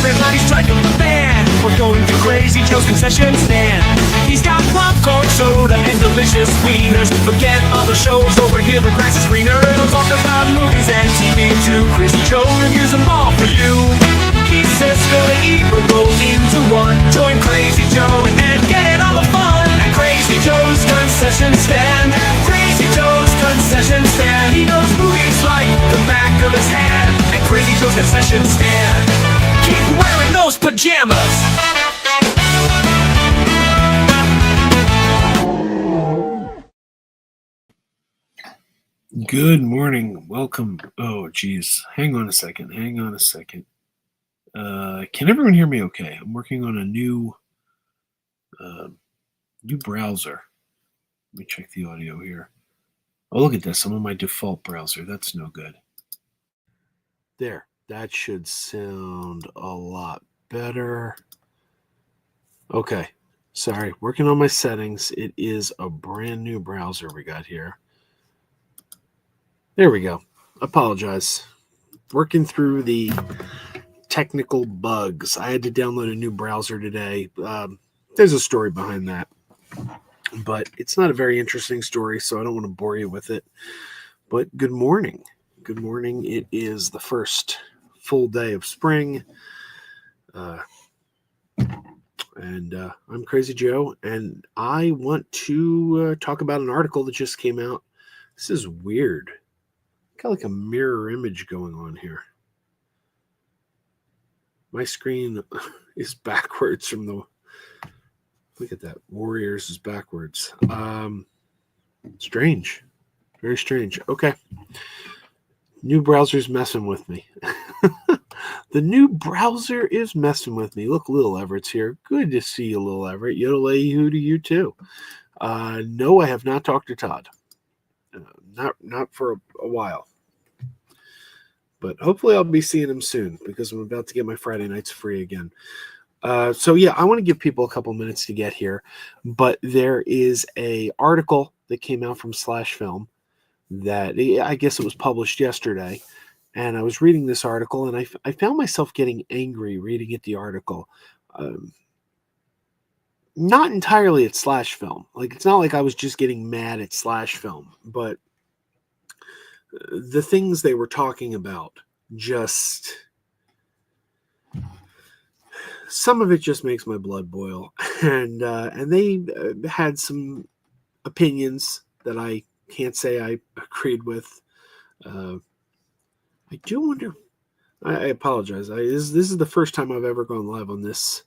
Everybody's striking the fan. We're going to Krazy Joe's concession stand. He's got popcorn, soda, and delicious wieners. Forget all the shows over here, the grass is greener. He'll talk about movies and TV too. Krazy Joe reviews them all for you. He says go to eat, but go into one. Join Krazy Joe and get all the fun at Krazy Joe's concession stand. Krazy Joe's concession stand. He knows movies like the back of his hand. At Krazy Joe's concession stand. Keep wearing those pajamas. Good morning. Welcome. Oh, geez. Hang on a second. Can everyone hear me okay? I'm working on a new browser. Let me check the audio here. Oh, look at this. I'm on my default browser. That's no good. There. That should sound a lot better. Okay. Sorry. Working on my settings. It is a brand new browser we got here. There we go. Apologize. Working through the technical bugs. I had to download a new browser today. There's a story behind that. But it's not a very interesting story, so I don't want to bore you with it. But good morning. Good morning. It is the first full day of spring. And I'm Krazy Joe, and I want to talk about an article that just came out. This is weird. Got like a mirror image going on here. My screen is backwards from the... Look at that. Warriors is backwards. Strange. Very strange. Okay. New browser's messing with me. The new browser is messing with me. Look, Lil Everett's here. Good to see you, Lil Everett. Yodelay-hoo to you, too. No, I have not talked to Todd. Not for a while. But hopefully I'll be seeing him soon because I'm about to get my Friday nights free again. So yeah, I want to give people a couple minutes to get here. But there is a article that came out from Slashfilm that I guess it was published yesterday. And I was reading this article and I found myself getting angry reading the article. Not entirely at Slashfilm. Like, it's not like I was just getting mad at Slashfilm, but the things they were talking about, just some of it just makes my blood boil. And they had some opinions that I can't say I agreed with. I do wonder. I apologize. This is the first time I've ever gone live on this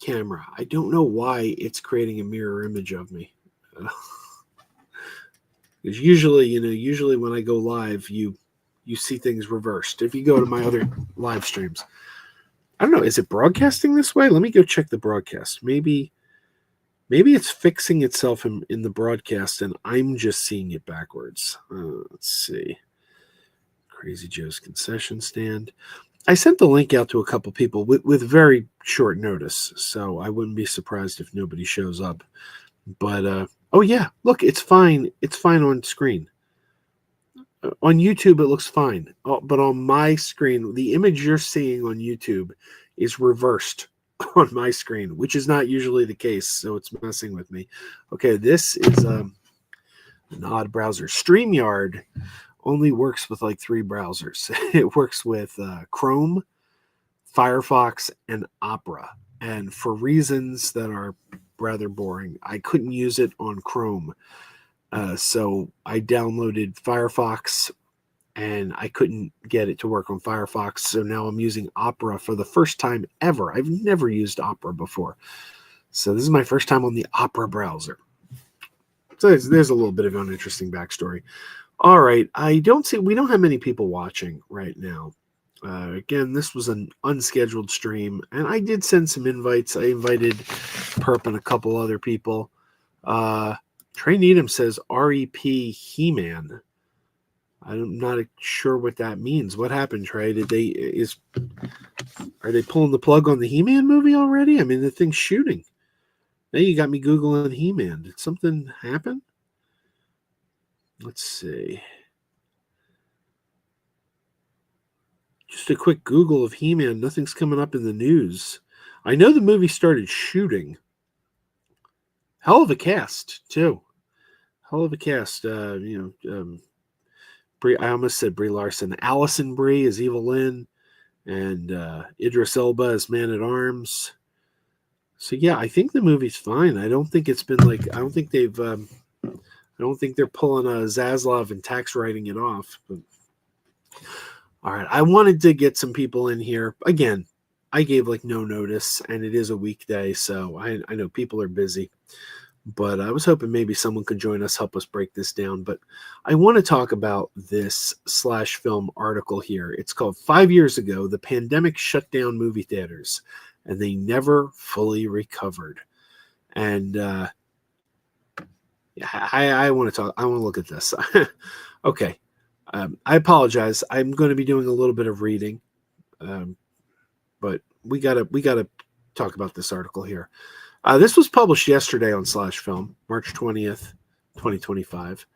camera. I don't know why it's creating a mirror image of me. Because usually when I go live, you see things reversed. If you go to my other live streams, I don't know. Is it broadcasting this way? Let me go check the broadcast. Maybe it's fixing itself in the broadcast, and I'm just seeing it backwards. Let's see. Krazy Joe's concession stand. I sent the link out to a couple people with very short notice, so I wouldn't be surprised if nobody shows up. But oh yeah, look, it's fine. It's fine on screen. On YouTube, it looks fine. But on my screen, the image you're seeing on YouTube is reversed on my screen, which is not usually the case, so it's messing with me. Okay, this is an odd browser. StreamYard only works with like 3 browsers. It works with Chrome, Firefox, and Opera. And for reasons that are rather boring, I couldn't use it on Chrome. So I downloaded Firefox, and I couldn't get it to work on Firefox. So now I'm using Opera for the first time ever. I've never used Opera before. So this is my first time on the Opera browser. So there's a little bit of an interesting backstory. All right, we don't have many people watching right now. Again, this was an unscheduled stream, and I did send some invites. I invited Perp and a couple other people. Trey Needham says R.E.P. He-Man. I'm not sure what that means. What happened, Trey? Are they pulling the plug on the He-Man movie already? I mean, the thing's shooting. Now you got me Googling He-Man. Did something happen? Let's see. Just a quick Google of He-Man. Nothing's coming up in the news. I know the movie started shooting. Hell of a cast, too. Hell of a cast. Brie, I almost said Brie Larson. Allison Brie is Evil Lynn, and Idris Elba as Man-at-Arms. So yeah, I think the movie's fine. I don't think it's been like, I don't think they've, I don't think they're pulling a Zaslav and tax writing it off. But, all right, I wanted to get some people in here. Again, I gave like no notice, and it is a weekday, so I know people are busy. But I was hoping maybe someone could join us, help us break this down. But I want to talk about this Slashfilm article here. It's called 5 Years Ago, the Pandemic Shut Down Movie Theaters, and They Never Fully Recovered. And I want to talk. I want to look at this. Okay. I apologize. I'm going to be doing a little bit of reading, but we gotta talk about this article here. This was published yesterday on Slashfilm, March 20th, 2025.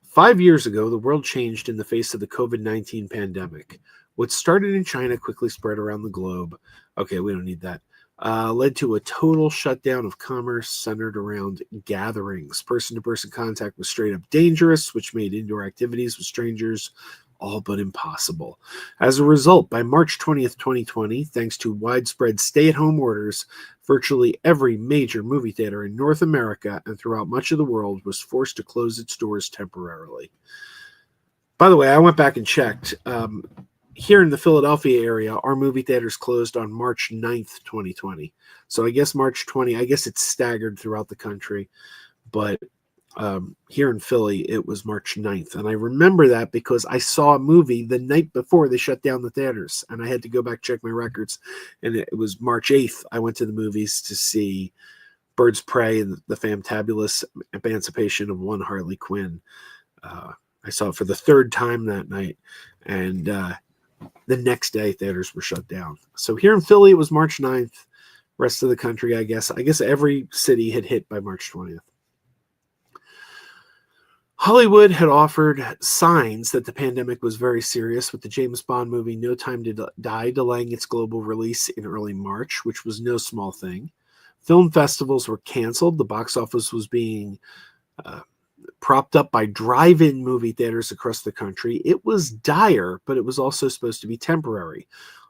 5 years ago, the world changed in the face of the COVID-19 pandemic. What started in China quickly spread around the globe. Okay, we don't need that. Led to a total shutdown of commerce centered around gatherings. Person-to-person contact was straight up dangerous, which made indoor activities with strangers all but impossible. As a result, by March 20th, 2020, thanks to widespread stay-at-home orders, virtually every major movie theater in North America and throughout much of the world was forced to close its doors temporarily. By the way, I went back and checked. Here in the Philadelphia area, our movie theaters closed on March 9th, 2020. So I guess March 20, I guess it's staggered throughout the country. But here in Philly, it was March 9th. And I remember that because I saw a movie the night before they shut down the theaters. And I had to go back, check my records. And it was March 8th. I went to the movies to see Birds of Prey and the Fantabulous Emancipation of One Harley Quinn. I saw it for the third time that night. And the next day, theaters were shut down. So here in Philly, it was March 9th. Rest of the country, I guess every city had hit by March 20th. Hollywood had offered signs that the pandemic was very serious, with the James Bond movie No Time to Die delaying its global release in early March, which was no small thing. Film festivals were canceled. The box office was being propped up by drive-in movie theaters across the country. It was dire, but it was also supposed to be temporary.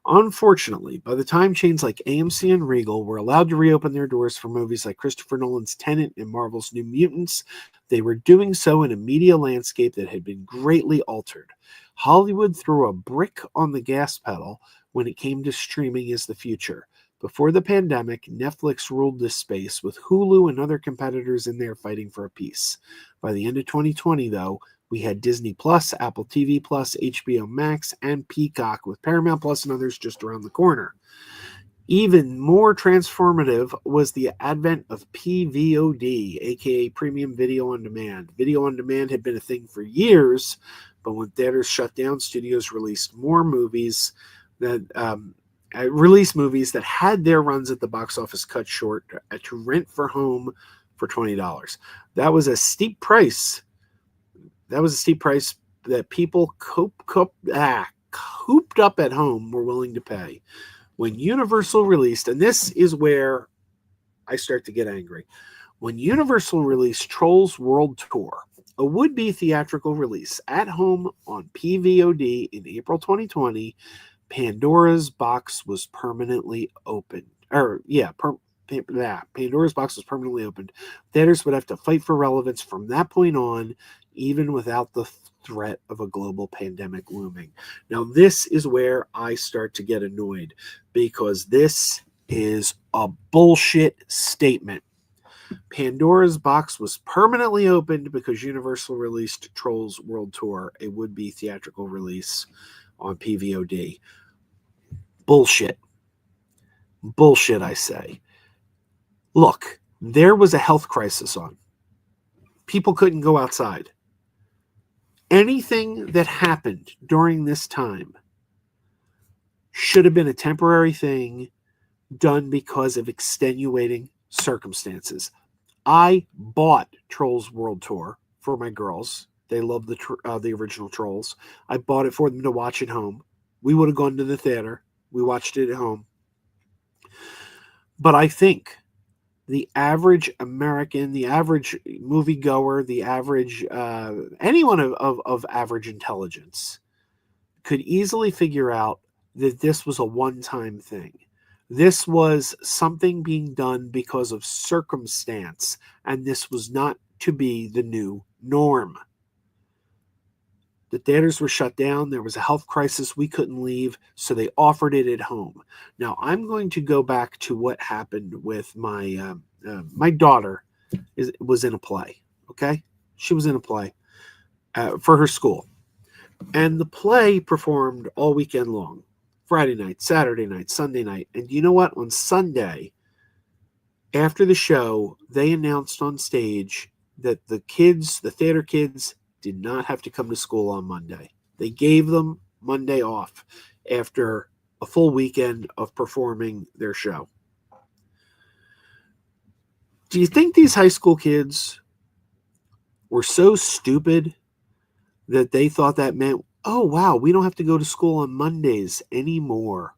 Unfortunately, by the time chains like AMC and Regal were allowed to reopen their doors for movies like Christopher Nolan's Tenet and Marvel's New Mutants, they were doing so in a media landscape that had been greatly altered. Hollywood threw a brick on the gas pedal when it came to streaming as the future. Before the pandemic, Netflix ruled this space, with Hulu and other competitors in there fighting for a piece. By the end of 2020, though, we had Disney Plus, Apple TV Plus, HBO Max, and Peacock, with Paramount Plus and others just around the corner. Even more transformative was the advent of PVOD, aka Premium Video on Demand. Video on Demand had been a thing for years, but when theaters shut down, studios released movies that had their runs at the box office cut short to rent for home for $20. That was a steep price. That people cooped up at home were willing to pay. When Universal released, and this is where I start to get angry, when Universal released Trolls World Tour, a would-be theatrical release at home on PVOD in April 2020, Pandora's box was permanently opened. Pandora's box was permanently opened. Theaters would have to fight for relevance from that point on, even without the threat of a global pandemic looming. Now, this is where I start to get annoyed, because this is a bullshit statement. Pandora's box was permanently opened because Universal released Trolls World Tour, a would-be theatrical release on PVOD. Bullshit. Bullshit, I say. Look, there was a health crisis on. People couldn't go outside. Anything that happened during this time should have been a temporary thing done because of extenuating circumstances. I bought Trolls World Tour for my girls. They love the original Trolls. I bought it for them to watch at home we would have gone to the theater. We watched it at home. But I think the average American, the average moviegoer, the average anyone of average intelligence could easily figure out that this was a one-time thing. This was something being done because of circumstance, and this was not to be the new norm. The theaters were shut down. There was a health crisis. We couldn't leave, so they offered it at home. Now, I'm going to go back to what happened with my daughter was in a play, okay? She was in a play for her school. And the play performed all weekend long. Friday night, Saturday night, Sunday night. And you know what? On Sunday, after the show, they announced on stage that the theater kids, did not have to come to school on Monday. They gave them Monday off after a full weekend of performing their show. Do you think these high school kids were so stupid that they thought that meant, oh, wow, we don't have to go to school on Mondays anymore?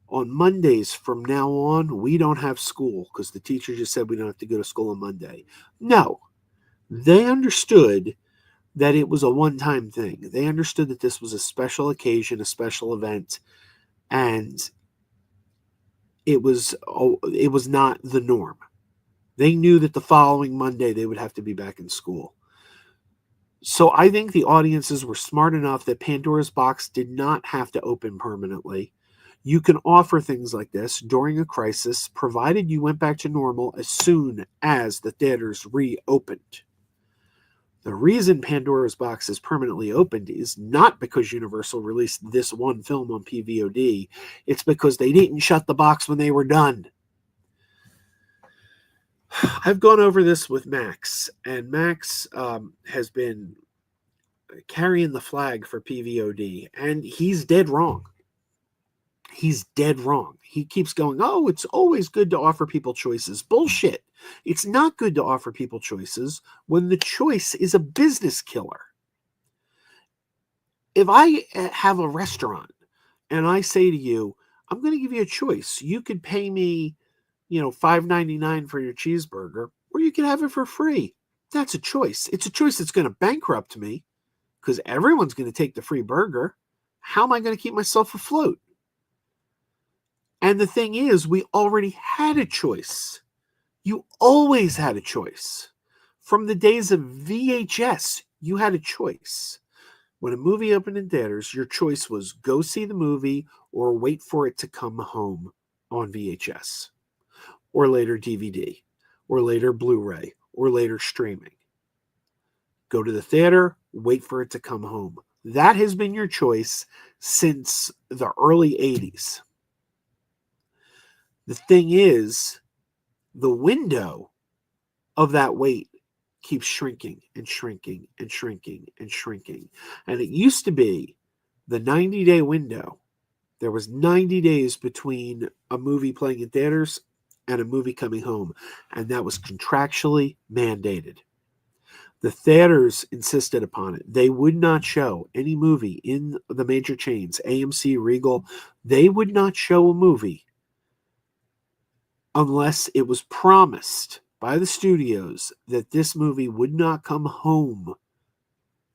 On Mondays from now on, we don't have school because the teacher just said we don't have to go to school on Monday. No, they understood that it was a one-time thing. They understood that this was a special occasion, a special event, and it was not the norm. They knew that the following Monday they would have to be back in school. So I think the audiences were smart enough that Pandora's Box did not have to open permanently. You can offer things like this during a crisis, provided you went back to normal as soon as the theaters reopened. The reason Pandora's Box is permanently opened is not because Universal released this one film on PVOD. It's because they didn't shut the box when they were done. I've gone over this with Max, and Max has been carrying the flag for PVOD, and he's dead wrong. He's dead wrong. He keeps going, oh, it's always good to offer people choices. Bullshit. It's not good to offer people choices when the choice is a business killer. If I have a restaurant and I say to you, I'm going to give you a choice. You could pay me, $5.99 for your cheeseburger, or you can have it for free. That's a choice. It's a choice that's going to bankrupt me because everyone's going to take the free burger. How am I going to keep myself afloat? And the thing is, we already had a choice. You always had a choice. From the days of VHS, you had a choice. When a movie opened in theaters, your choice was go see the movie or wait for it to come home on VHS, or later DVD, or later Blu-ray, or later streaming. Go to the theater, wait for it to come home. That has been your choice since the early 80s. The thing is, the window of that wait keeps shrinking and shrinking and shrinking and shrinking. And it used to be the 90-day window. There was 90 days between a movie playing in theaters and a movie coming home. And that was contractually mandated. The theaters insisted upon it. They would not show any movie in the major chains, AMC, Regal. They would not show a movie unless it was promised by the studios that this movie would not come home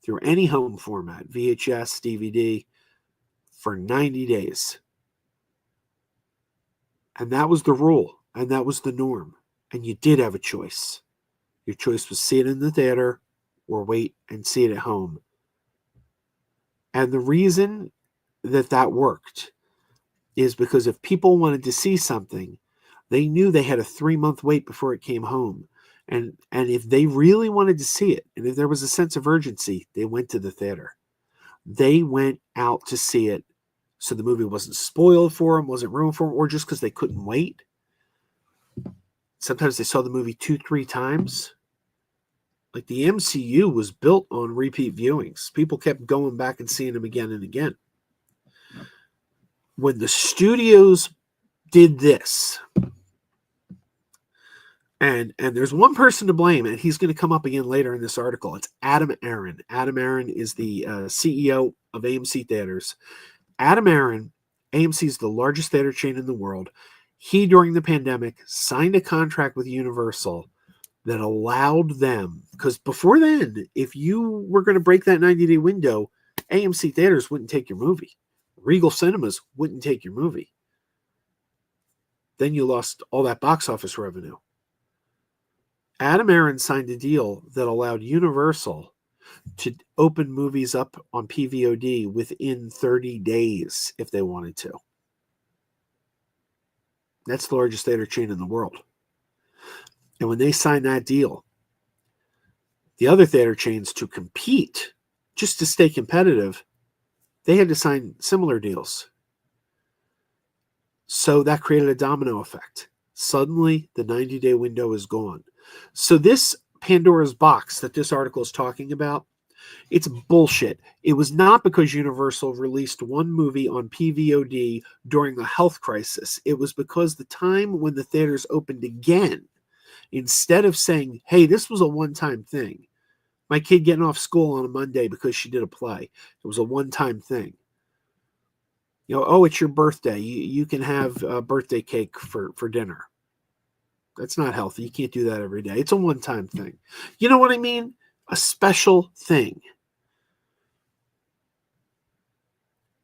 through any home format, VHS, DVD, for 90 days. And that was the rule, and that was the norm. And you did have a choice. Your choice was see it in the theater or wait and see it at home. And the reason that worked is because if people wanted to see something, they knew they had a 3-month wait before it came home. And if they really wanted to see it, and if there was a sense of urgency, they went to the theater. They went out to see it so the movie wasn't spoiled for them, wasn't ruined for them, or just because they couldn't wait. Sometimes they saw the movie 2-3 times. Like the MCU was built on repeat viewings. People kept going back and seeing them again and again. When the studios did this, and there's one person to blame, and he's going to come up again later in this article. It's Adam Aaron. Adam Aaron is the CEO of AMC Theaters. Adam Aaron, AMC is the largest theater chain in the world. He, during the pandemic, signed a contract with Universal that allowed them, because before then, if you were going to break that 90-day window, AMC theaters wouldn't take your movie. Regal Cinemas wouldn't take your movie. Then you lost all that box office revenue. Adam Aaron signed a deal that allowed Universal to open movies up on PVOD within 30 days if they wanted to. That's the largest theater chain in the world. And when they signed that deal, the other theater chains, to compete, just to stay competitive, they had to sign similar deals. So that created a domino effect. Suddenly, the 90-day window is gone. So this Pandora's box that this article is talking about, it's bullshit. It was not because Universal released one movie on PVOD during a health crisis. It was because the time when the theaters opened again, instead of saying, hey, this was a one-time thing, my kid getting off school on a Monday because she did a play, it was a one-time thing. You know, oh, it's your birthday. You can have a birthday cake for dinner. That's not healthy. You can't do that every day. It's a one-time thing. You know what I mean? A special thing.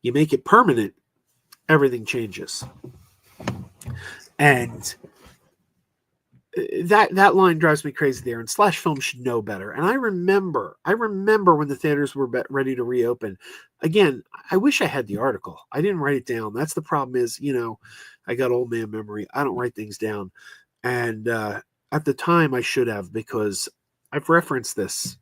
You make it permanent, everything changes. And that line drives me crazy there. And Slashfilm should know better. And I remember when the theaters were ready to reopen. Again, I wish I had the article. I didn't write it down. That's the problem is, you know, I got old man memory. I don't write things down. And at the time I should have, because I've referenced this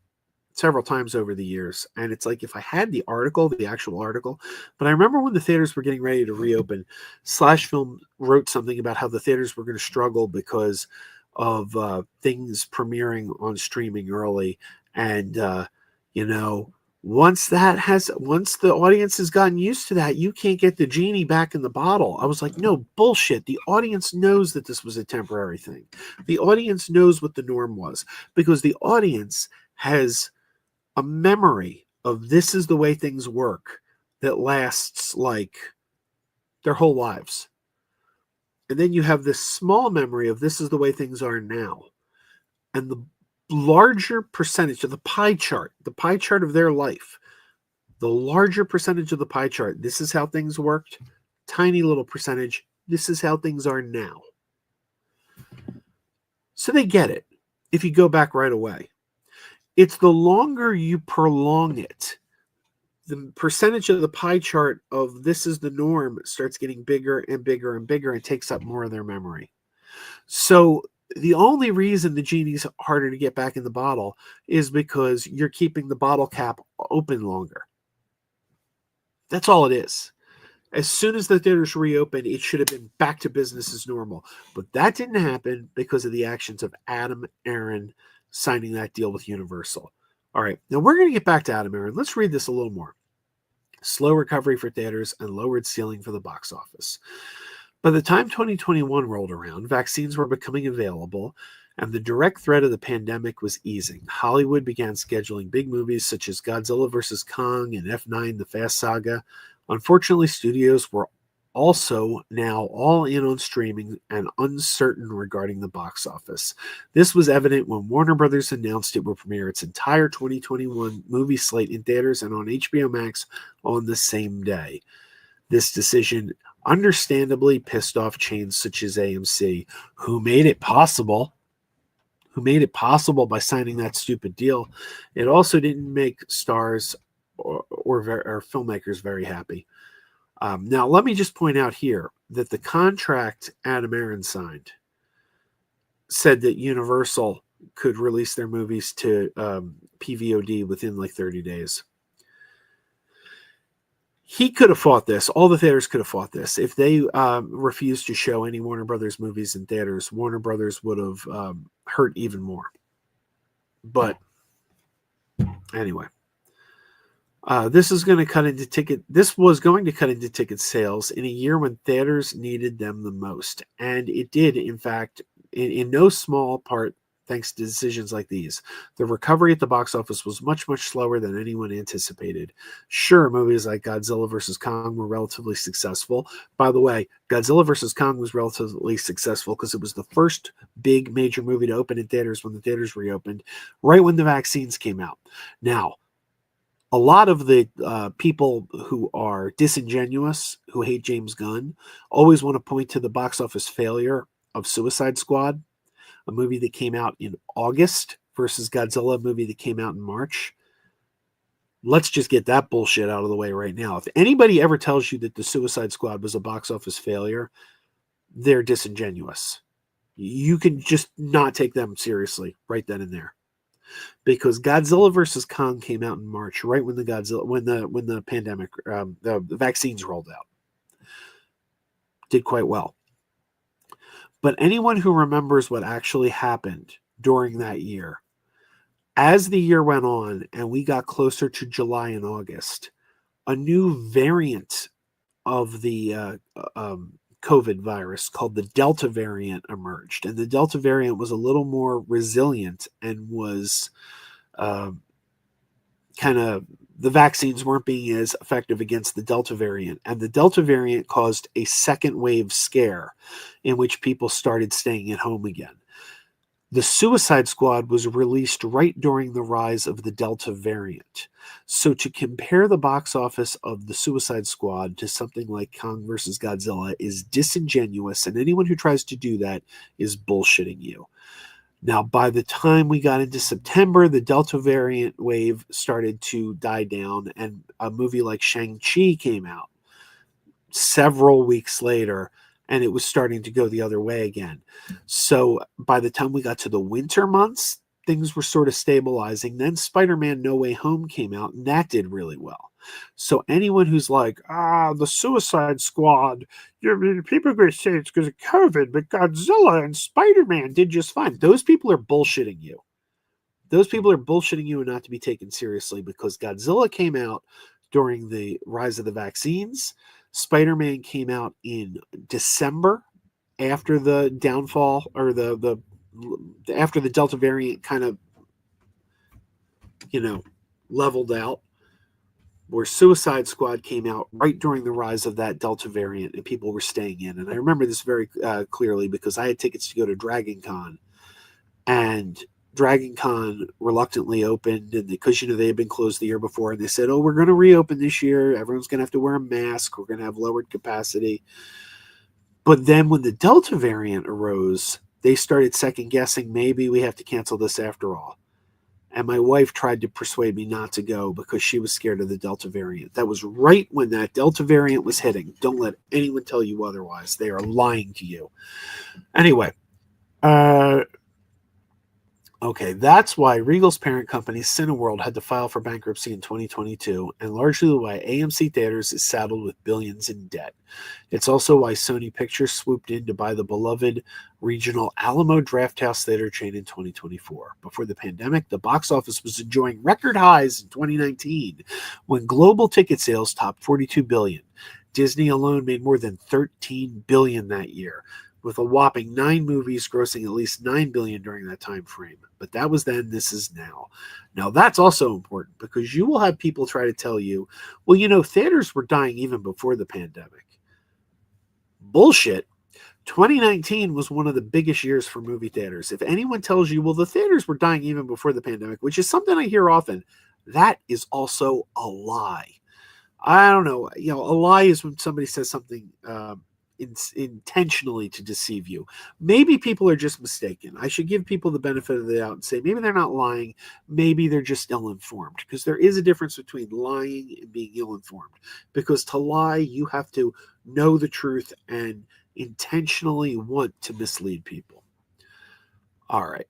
several times over the years. And it's like, if I had the article, the actual article, but I remember when the theaters were getting ready to reopen, Slashfilm wrote something about how the theaters were going to struggle because of things premiering on streaming early. And, you know, once the audience has gotten used to that, you can't get the genie back in the bottle. I was like, no, bullshit. The audience knows that this was a temporary thing. The audience knows what the norm was, because the audience has a memory of this is the way things work that lasts like their whole lives. And then you have this small memory of this is the way things are now. And the larger percentage of the pie chart of their life, the larger percentage of the pie chart, this is how things worked. Tiny little percentage, this is how things are now. So they get it if you go back right away. It's the longer you prolong it, the percentage of the pie chart of this is the norm starts getting bigger and bigger and bigger and takes up more of their memory. So the only reason the genie's harder to get back in the bottle is because you're keeping the bottle cap open longer. That's all it is. As soon as the theaters reopened, it should have been back to business as normal. But that didn't happen because of the actions of Adam Aaron signing that deal with Universal. All right, now we're going to get back to Adam Aaron. Let's read this a little more. Slow recovery for theaters and lowered ceiling for the box office. By the time 2021 rolled around, vaccines were becoming available, and the direct threat of the pandemic was easing. Hollywood began scheduling big movies such as Godzilla vs. Kong and F9, The Fast Saga. Unfortunately, studios were also now all in on streaming and uncertain regarding the box office. This was evident when Warner Brothers announced it would premiere its entire 2021 movie slate in theaters and on HBO Max on the same day. This decision understandably pissed off chains such as AMC, who made it possible by signing that stupid deal. It also didn't make stars or filmmakers very happy. Now, let me just point out here that the contract Adam Aaron signed said that Universal could release their movies to PVOD within like 30 days. He could have fought this. All the theaters could have fought this. If they refused to show any Warner Brothers movies in theaters, Warner Brothers would have hurt even more. But anyway. This was going to cut into ticket sales in a year when theaters needed them the most. And it did, in fact, in no small part, thanks to decisions like these. The recovery at the box office was much, much slower than anyone anticipated. Sure, movies like Godzilla vs. Kong were relatively successful. By the way, Godzilla vs. Kong was relatively successful because it was the first big major movie to open in theaters when the theaters reopened, right when the vaccines came out. Now, a lot of the people who are disingenuous, who hate James Gunn, always want to point to the box office failure of Suicide Squad, a movie that came out in August versus Godzilla, a movie that came out in March. Let's just get that bullshit out of the way right now. If anybody ever tells you that the Suicide Squad was a box office failure, they're disingenuous. You can just not take them seriously right then and there. Because Godzilla versus Kong came out in March, right when the pandemic, the vaccines rolled out. Did quite well. But anyone who remembers what actually happened during that year, as the year went on and we got closer to July and August, a new variant of the COVID virus called the Delta variant emerged. And the Delta variant was a little more resilient and was the vaccines weren't being as effective against the Delta variant. And the Delta variant caused a second wave scare in which people started staying at home again. The Suicide Squad was released right during the rise of the Delta variant. So to compare the box office of the Suicide Squad to something like Kong versus Godzilla is disingenuous, and anyone who tries to do that is bullshitting you. Now, by the time we got into September, the Delta variant wave started to die down, and a movie like Shang-Chi came out several weeks later, and it was starting to go the other way again. So by the time we got to the winter months, things were sort of stabilizing. Then Spider-Man No Way Home came out, and that did really well. So anyone who's like, the Suicide Squad, people are going to say it's because of COVID, but Godzilla and Spider-Man did just fine. Those people are bullshitting you. Those people are bullshitting you and not to be taken seriously, because Godzilla came out during the rise of the vaccines. Spider-Man came out in December after the downfall, or after the Delta variant kind of, leveled out, where Suicide Squad came out right during the rise of that Delta variant, and people were staying in. And I remember this very clearly because I had tickets to go to Dragon Con, and Dragon Con reluctantly opened, and because they had been closed the year before, and they said, we're going to reopen this year. Everyone's going to have to wear a mask. We're going to have lowered capacity. But then when the Delta variant arose, they started second guessing, maybe we have to cancel this after all. And my wife tried to persuade me not to go because she was scared of the Delta variant. That was right when that Delta variant was hitting. Don't let anyone tell you otherwise. They are lying to you. Anyway, okay, that's why Regal's parent company, Cineworld, had to file for bankruptcy in 2022, and largely why AMC Theaters is saddled with billions in debt. It's also why Sony Pictures swooped in to buy the beloved regional Alamo Drafthouse Theater chain in 2024. Before the pandemic, the box office was enjoying record highs in 2019, when global ticket sales topped $42 billion. Disney alone made more than $13 billion that year, with a whopping 9 movies grossing at least $9 billion during that time frame. But that was then, this is now. Now that's also important, because you will have people try to tell you, well, theaters were dying even before the pandemic. Bullshit. 2019 was one of the biggest years for movie theaters. If anyone tells you, well, the theaters were dying even before the pandemic, which is something I hear often, that is also a lie. I don't know. A lie is when somebody says something intentionally to deceive you. Maybe people are just mistaken. I should give people the benefit of the doubt and say maybe they're not lying, maybe they're just ill-informed, because there is a difference between lying and being ill-informed. Because to lie, you have to know the truth and intentionally want to mislead people. All right.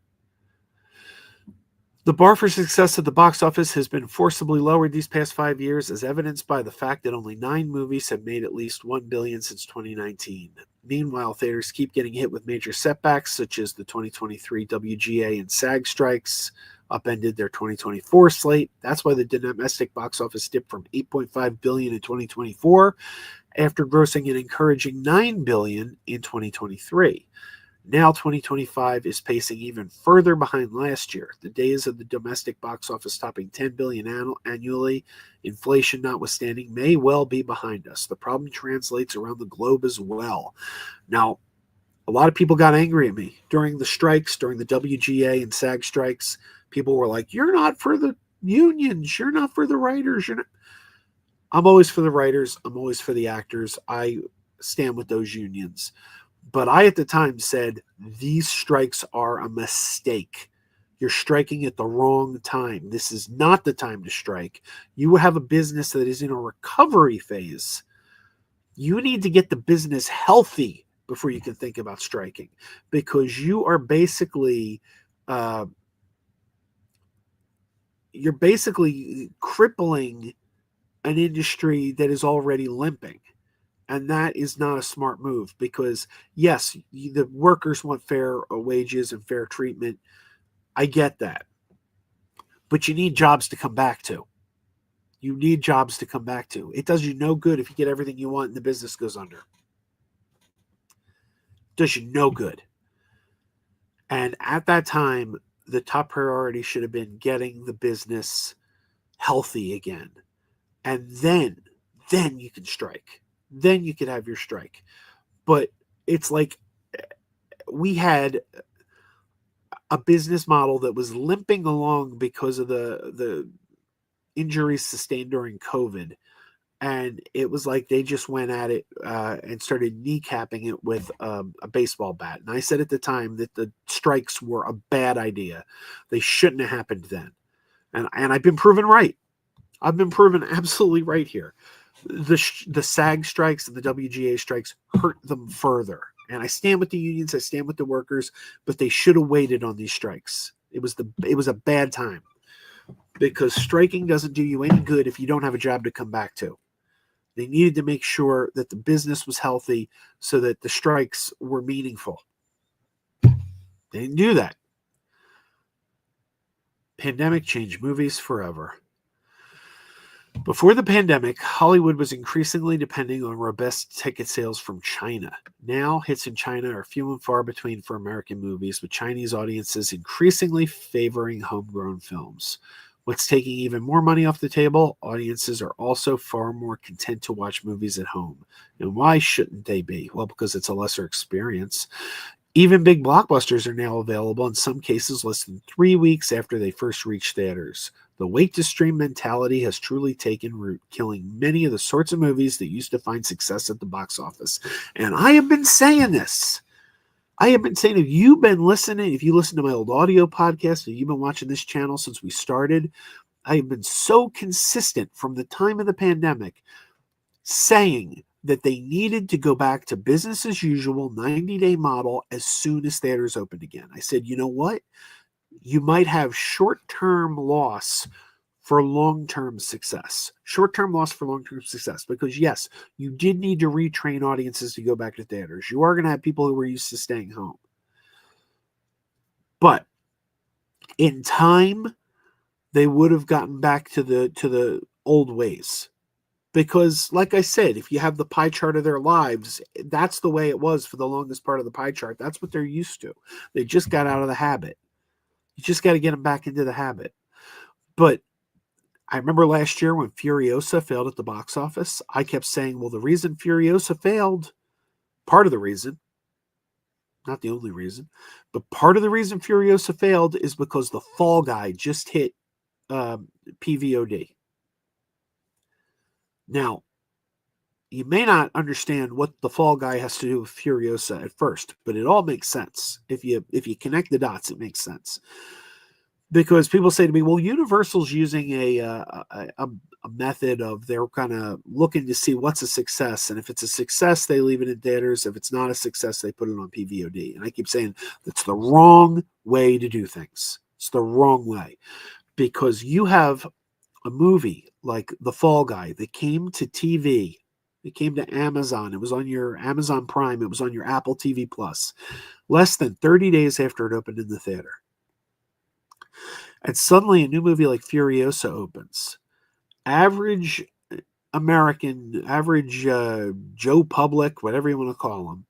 The bar for success at the box office has been forcibly lowered these past 5 years, as evidenced by the fact that only 9 movies have made at least $1 billion since 2019. Meanwhile, theaters keep getting hit with major setbacks, such as the 2023 WGA and SAG strikes upended their 2024 slate. That's why the domestic box office dipped from $8.5 billion in 2024 after grossing an encouraging $9 billion in 2023. Now 2025 is pacing even further behind last year. The days of the domestic box office topping 10 billion annually, inflation notwithstanding, may well be behind us. The problem translates around the globe as well. Now, a lot of people got angry at me during the strikes, during the WGA and SAG strikes. People were like, "You're not for the unions. You're not for the writers. You're not." I'm always for the writers. I'm always for the actors. I stand with those unions. But I, at the time, said these strikes are a mistake. You're striking at the wrong time. This is not the time to strike. You have a business that is in a recovery phase. You need to get the business healthy before you can think about striking, because you are basically crippling an industry that is already limping. And that is not a smart move, because yes, the workers want fair wages and fair treatment. I get that. But you need jobs to come back to. You need jobs to come back to. It does you no good if you get everything you want and the business goes under. It does you no good. And at that time, the top priority should have been getting the business healthy again. And then you can strike. Then you could have your strike. But it's like we had a business model that was limping along because of the injuries sustained during COVID. And it was like they just went at it and started kneecapping it with a baseball bat. And I said at the time that the strikes were a bad idea. They shouldn't have happened then. And I've been proven right. I've been proven absolutely right here. The SAG strikes and the WGA strikes hurt them further. And I stand with the unions, I stand with the workers, but they should have waited on these strikes. It was a bad time, because striking doesn't do you any good if you don't have a job to come back to. They needed to make sure that the business was healthy so that the strikes were meaningful. They didn't do that. Pandemic changed movies forever. Before the pandemic, Hollywood was increasingly depending on robust ticket sales from China. Now, hits in China are few and far between for American movies, with Chinese audiences increasingly favoring homegrown films. What's taking even more money off the table? Audiences are also far more content to watch movies at home. And why shouldn't they be? Well, because it's a lesser experience. Even big blockbusters are now available, in some cases less than 3 weeks after they first reach theaters. The wait-to-stream mentality has truly taken root, killing many of the sorts of movies that used to find success at the box office. And I have been saying this. I have been saying, if you've been listening, if you listen to my old audio podcast, if you've been watching this channel since we started, I have been so consistent from the time of the pandemic saying that they needed to go back to business as usual, 90-day model, as soon as theaters opened again. I said, you know what? You might have short-term loss for long-term success. Short-term loss for long-term success. Because yes, you did need to retrain audiences to go back to theaters. You are going to have people who were used to staying home. But in time, they would have gotten back to the old ways. Because, like I said, if you have the pie chart of their lives, that's the way it was for the longest part of the pie chart. That's what they're used to. They just got out of the habit. You just got to get them back into the habit. But I remember last year when Furiosa failed at the box office, I kept saying, well, the reason Furiosa failed, part of the reason, not the only reason, but part of the reason Furiosa failed is because the Fall Guy just hit PVOD. Now, you may not understand what the Fall Guy has to do with Furiosa at first, but it all makes sense. If you connect the dots, it makes sense. Because people say to me, well, Universal's using a method of they're kind of looking to see what's a success. And if it's a success, they leave it in theaters. If it's not a success, they put it on PVOD. And I keep saying that's the wrong way to do things. It's the wrong way. Because you have a movie like The Fall Guy that came to TV. It came to Amazon. It was on your Amazon Prime. It was on your Apple TV Plus. Less than 30 days after it opened in the theater. And suddenly a new movie like Furiosa opens. Average American, average Joe Public, whatever you want to call him,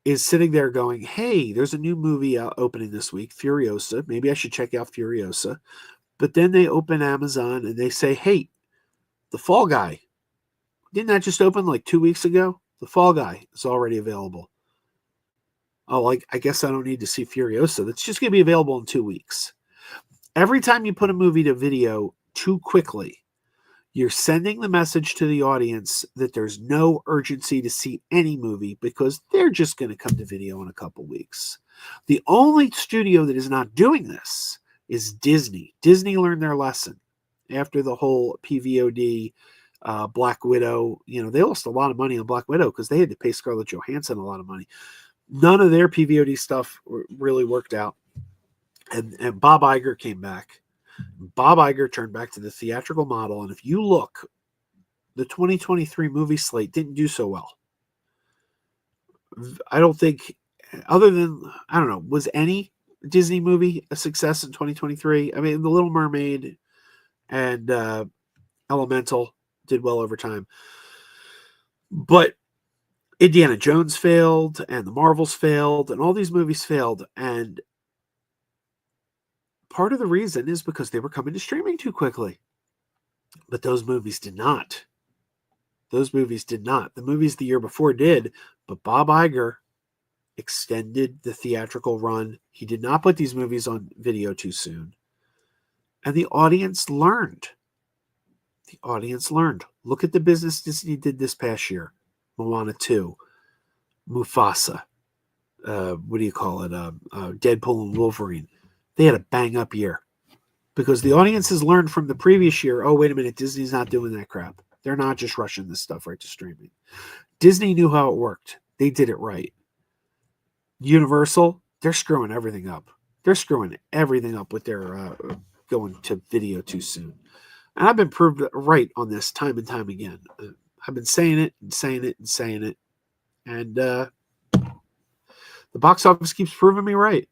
is sitting there going, hey, there's a new movie out opening this week, Furiosa. Maybe I should check out Furiosa. But then they open Amazon and they say, hey, The Fall Guy. Didn't that just open like 2 weeks ago? The Fall Guy is already available. Oh, like, I guess I don't need to see Furiosa. That's just going to be available in 2 weeks. Every time you put a movie to video too quickly, you're sending the message to the audience that there's no urgency to see any movie because they're just going to come to video in a couple weeks. The only studio that is not doing this is Disney. Disney learned their lesson after the whole PVOD Black Widow. You know, they lost a lot of money on Black Widow because they had to pay Scarlett Johansson a lot of money. None of their PVOD stuff really worked out. And Bob Iger came back. Bob Iger turned back to the theatrical model. And if you look, the 2023 movie slate didn't do so well. I don't think, other than, I don't know, was any Disney movie a success in 2023? I mean, The Little Mermaid and Elemental did well over time. But Indiana Jones failed, and the Marvels failed, and all these movies failed. And part of the reason is because they were coming to streaming too quickly. But those movies did not. Those movies did not. The movies the year before did, but Bob Iger extended the theatrical run. He did not put these movies on video too soon. And the audience learned. The audience learned. Look at the business Disney did this past year. Moana 2, Mufasa, what do you call it? Deadpool and Wolverine. They had a bang-up year because the audience has learned from the previous year, oh, wait a minute, Disney's not doing that crap. They're not just rushing this stuff right to streaming. Disney knew how it worked. They did it right. Universal, they're screwing everything up. They're screwing everything up with their going to video too soon. And I've been proved right on this time and time again. I've been saying it and saying it and saying it. And the box office keeps proving me right.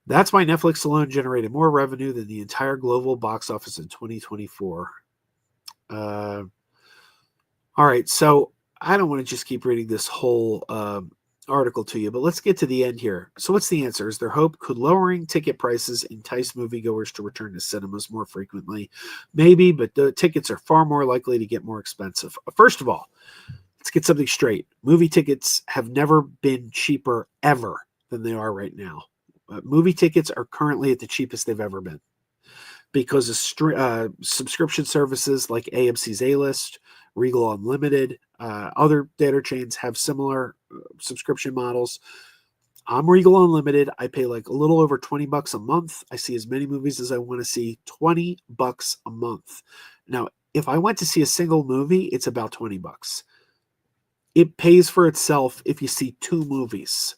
That's why Netflix alone generated more revenue than the entire global box office in 2024. All right, so I don't want to just keep reading this whole article to you, but let's get to the end here. So what's the answer? Is there hope? Could lowering ticket prices entice moviegoers to return to cinemas more frequently? Maybe, but the tickets are far more likely to get more expensive. First of all, let's get something straight. Movie tickets have never been cheaper ever than they are right now. Movie tickets are currently at the cheapest they've ever been because of subscription services like AMC's A-List, Regal Unlimited, other theater chains have similar subscription models. I'm Regal Unlimited. I pay like a little over $20 a month. I see as many movies as I want to see. $20 a month. Now, if I went to see a single movie, it's about $20. It pays for itself if you see 2 movies.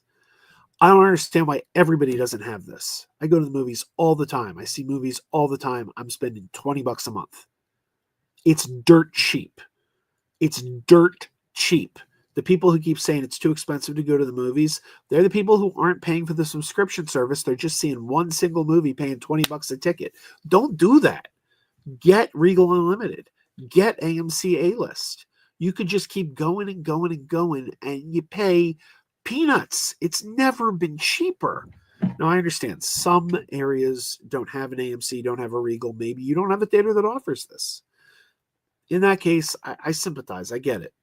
I don't understand why everybody doesn't have this. I go to the movies all the time. I see movies all the time. I'm spending $20 a month. It's dirt cheap. It's dirt cheap. The people who keep saying it's too expensive to go to the movies, they're the people who aren't paying for the subscription service. They're just seeing one single movie paying $20 a ticket. Don't do that. Get Regal Unlimited. Get AMC A-List. You could just keep going and going and going, and you pay peanuts. It's never been cheaper. Now, I understand some areas don't have an AMC, don't have a Regal. Maybe you don't have a theater that offers this. In that case, I sympathize. I get it.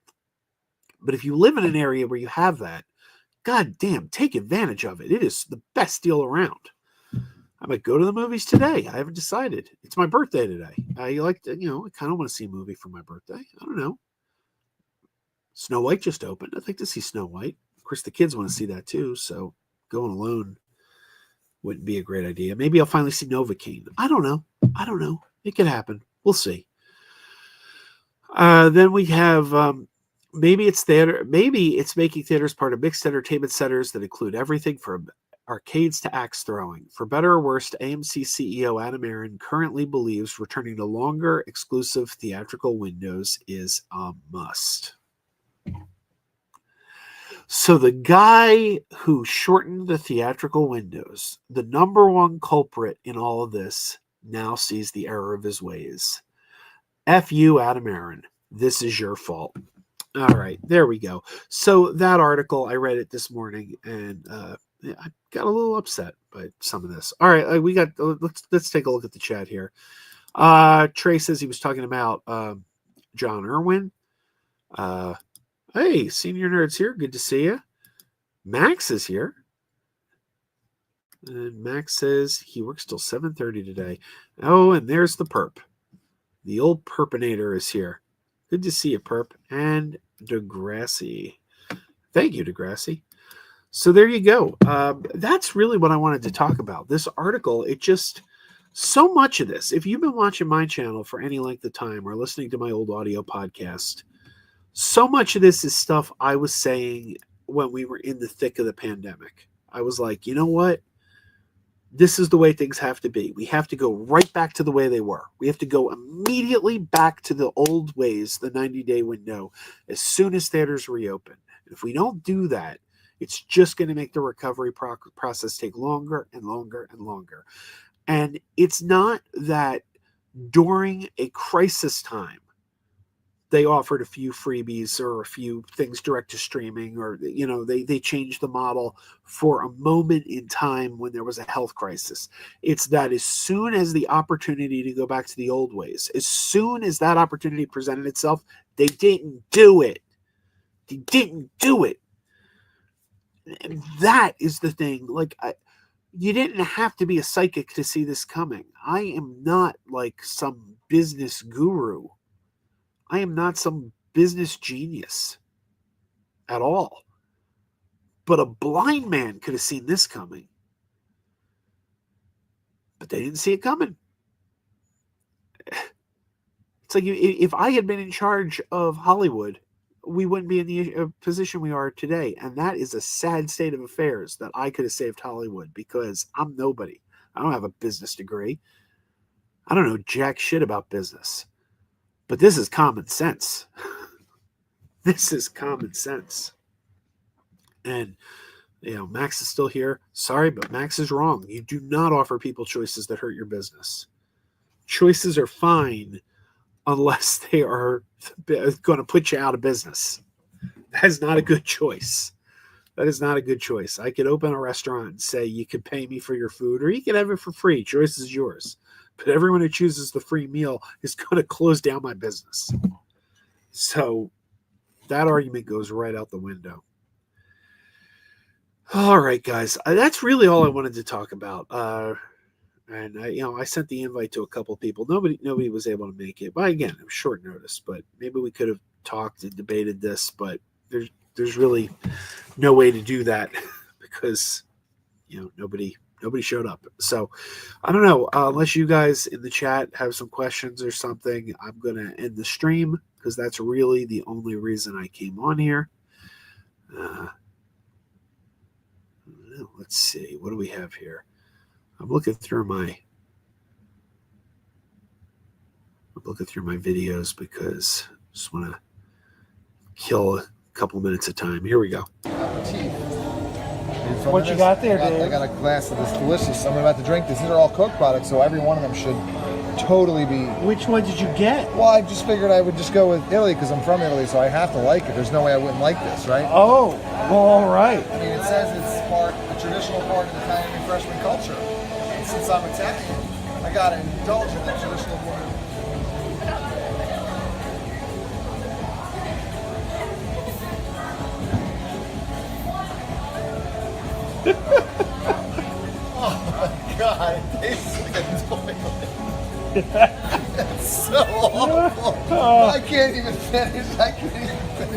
But if you live in an area where you have that, god damn, take advantage of it. It is the best deal around. I might go to the movies today. I haven't decided. It's my birthday today. I like to, I kind of want to see a movie for my birthday. I don't know. Snow White just opened. I'd like to see Snow White. Of course, the kids want to see that too, so going alone wouldn't be a great idea. Maybe I'll finally see Novocaine. I don't know. It could happen. We'll see. Then we have maybe it's theater. Maybe it's making theaters part of mixed entertainment centers that include everything from arcades to axe throwing. For better or worse, AMC CEO Adam Aron currently believes returning to longer exclusive theatrical windows is a must. So the guy who shortened the theatrical windows, the number one culprit in all of this, now sees the error of his ways. F you, Adam Aron. This is your fault. All right, there we go. So that article, I read it this morning, and I got a little upset by some of this. All right, we got. Let's take a look at the chat here. Trey says he was talking about John Irwin. Hey, Senior Nerd's here. Good to see you. Max is here. And Max says he works till 7:30 today. Oh, and there's the perp. The old perpinator is here. Good to see you, perp. And Degrassi. Thank you, Degrassi. So there you go. That's really what I wanted to talk about. This article, it just, so much of this, if you've been watching my channel for any length of time or listening to my old audio podcast, so much of this is stuff I was saying when we were in the thick of the pandemic. I was like, you know what? This is the way things have to be. We have to go right back to the way they were. We have to go immediately back to the old ways, the 90-day window, as soon as theaters reopen. If we don't do that, it's just going to make the recovery process take longer and longer and longer. And it's not that during a crisis time, they offered a few freebies or a few things direct to streaming, or, you know, they changed the model for a moment in time when there was a health crisis. It's that as soon as the opportunity to go back to the old ways, as soon as that opportunity presented itself, they didn't do it. They didn't do it. And that is the thing. Like, you didn't have to be a psychic to see this coming. I am not like some business guru. I am not some business genius at all. But a blind man could have seen this coming. But they didn't see it coming. It's like if I had been in charge of Hollywood, we wouldn't be in the position we are today. And that is a sad state of affairs, that I could have saved Hollywood, because I'm nobody. I don't have a business degree. I don't know jack shit about business. But this is common sense. This is common sense. And, you know, Max is still here. Sorry, but Max is wrong. You do not offer people choices that hurt your business. Choices are fine unless they are going to put you out of business. That is not a good choice. That is not a good choice. I could open a restaurant and say, you could pay me for your food, or you can have it for free. Choice is yours. But everyone who chooses the free meal is going to close down my business. So that argument goes right out the window. All right, guys. That's really all I wanted to talk about. And I sent the invite to a couple people. Nobody was able to make it. But again, it was short notice. But maybe we could have talked and debated this. But there's really no way to do that because nobody showed up. So I don't know, unless you guys in the chat have some questions or something, I'm going to end the stream, because that's really the only reason I came on here. Let's see. What do we have here? I'm looking through my videos because I just want to kill a couple minutes of time. Here we go. What you got there, Dave? I got a glass of this delicious. I'm about to drink this. These are all Coke products, so every one of them should totally be. Which one did you get? Well, I just figured I would just go with Italy because I'm from Italy, so I have to like it. There's no way I wouldn't like this, right? Oh, well, all right. I mean, it says it's a traditional part of Italian refreshment culture. And since I'm Italian, I got to indulge in that traditional part. Oh my God, it tastes like a toilet. That's so awful. I can't even finish.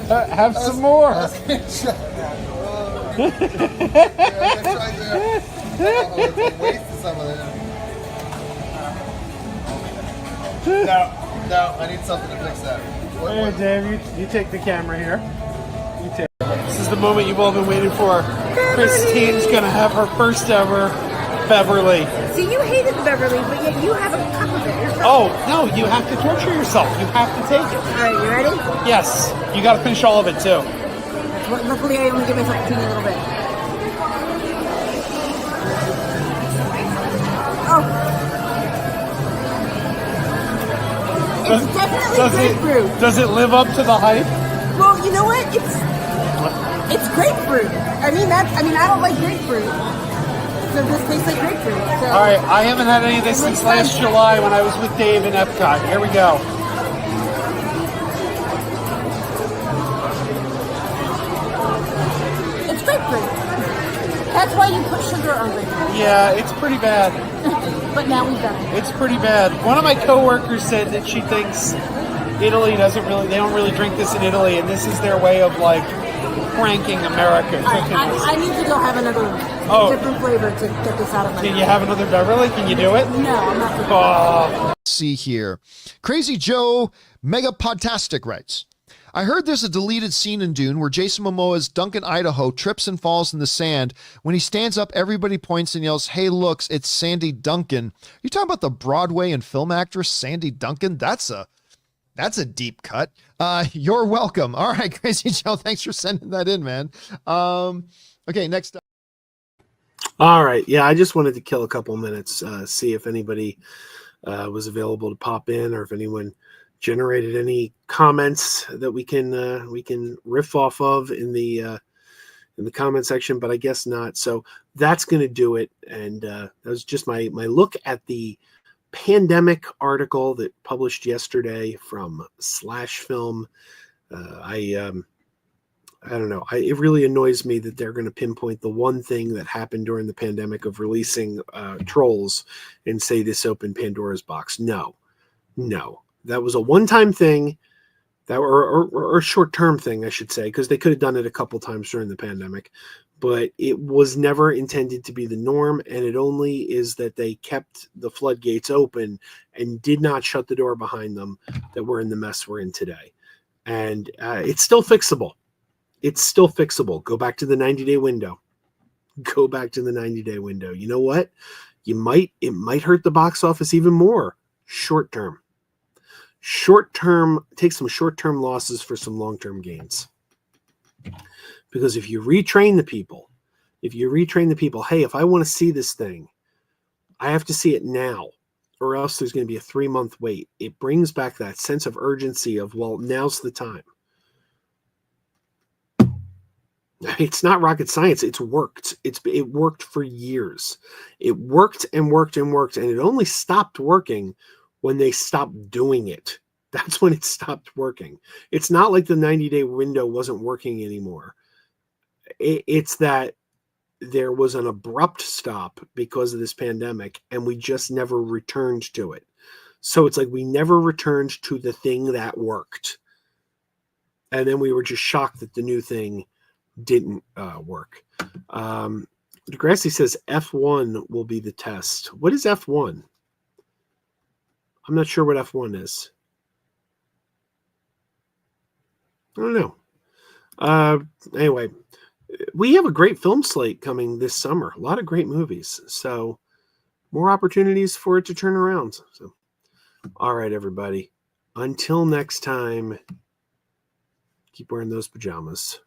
Have some more. I tried to waste some of it. No, I need something to fix that. Hey, Dave, you take the camera here. This is the moment you've all been waiting for. Christine's going to have her first ever Beverly. See, you hated the Beverly, but yet you have a cup of it yourself. Oh, no, you have to torture yourself. You have to take it. All right, you ready? Yes, you got to finish all of it, too. Luckily, I only give myself a teeny little bit. Oh. It's definitely grapefruit. Does it live up to the hype? Well, you know what? It's grapefruit. I don't like grapefruit. So this tastes like grapefruit. So. All right, I haven't had any of this since last July when I was with Dave in Epcot. Here we go. It's grapefruit. That's why you put sugar on grapefruit. Yeah, it's pretty bad. But now we've done it. It's pretty bad. One of my coworkers said that she thinks Italy they don't really drink this in Italy, and this is their way of like pranking America. I need to go have another different flavor to get this out of my Can mouth. you have another Beverly? Can you do it? No, I'm not. See here. Crazy Joe Mega Podtastic writes, I heard there's a deleted scene in Dune where Jason Momoa's Duncan Idaho trips and falls in the sand. When he stands up, everybody points and yells, hey, looks, it's Sandy Duncan. You talking about the Broadway and film actress Sandy Duncan? That's a deep cut. You're welcome. All right, Crazy Joe, thanks for sending that in, man. Okay, next up. All right. Yeah, I just wanted to kill a couple minutes, see if anybody was available to pop in, or if anyone generated any comments that we can riff off of in the comment section, but I guess not. So that's going to do it. And that was just my look at the pandemic article that published yesterday from Slashfilm. I don't know. It really annoys me that they're going to pinpoint the one thing that happened during the pandemic of releasing Trolls and say this opened Pandora's box. No. That was a one-time thing, or a short-term thing, I should say, because they could have done it a couple times during the pandemic, but it was never intended to be the norm, and it only is that they kept the floodgates open and did not shut the door behind them that we're in the mess we're in today. And it's still fixable. It's still fixable. Go back to the 90-day window. Go back to the 90-day window. You know what? It might hurt the box office even more short-term. Take some short-term losses for some long-term gains. Because if you retrain the people, hey, if I want to see this thing, I have to see it now, or else there's going to be a 3-month wait. It brings back that sense of urgency of, well, now's the time. It's not rocket science. It's worked. It worked for years. It worked and worked and worked, and it only stopped working when they stopped doing it. That's when it stopped working. It's not like the 90-day window wasn't working anymore. It's that there was an abrupt stop because of this pandemic, and we just never returned to it. So it's like we never returned to the thing that worked. And then we were just shocked that the new thing didn't work. Krazy says F1 will be the test. What is F1? I'm not sure what F1 is. I don't know. Anyway, we have a great film slate coming this summer. A lot of great movies. So more opportunities for it to turn around. So, all right, everybody. Until next time, keep wearing those pajamas.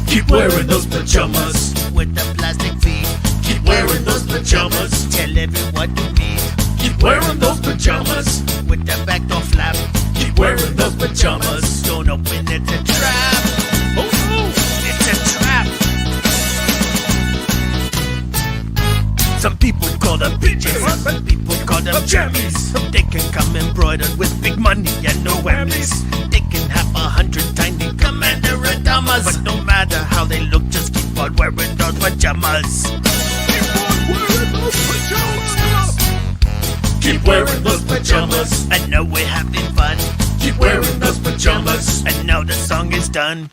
Keep wearing those pajamas with the plastic feet. Keep wearing those pajamas. Tell everyone to meet Keep wearing those pajamas with the back door flap. Keep wearing those pajamas. Don't open it, it's a trap. Oh no, It's a trap. Some people call them bitches. Some people call them jammies. They can come embroidered with big money and no whammies. They can have 100 tiny commander adamas. But no matter how they look, just keep on wearing those pajamas. Keep wearing those pajamas. I know we're having fun. Keep wearing those pajamas. And now the song is done.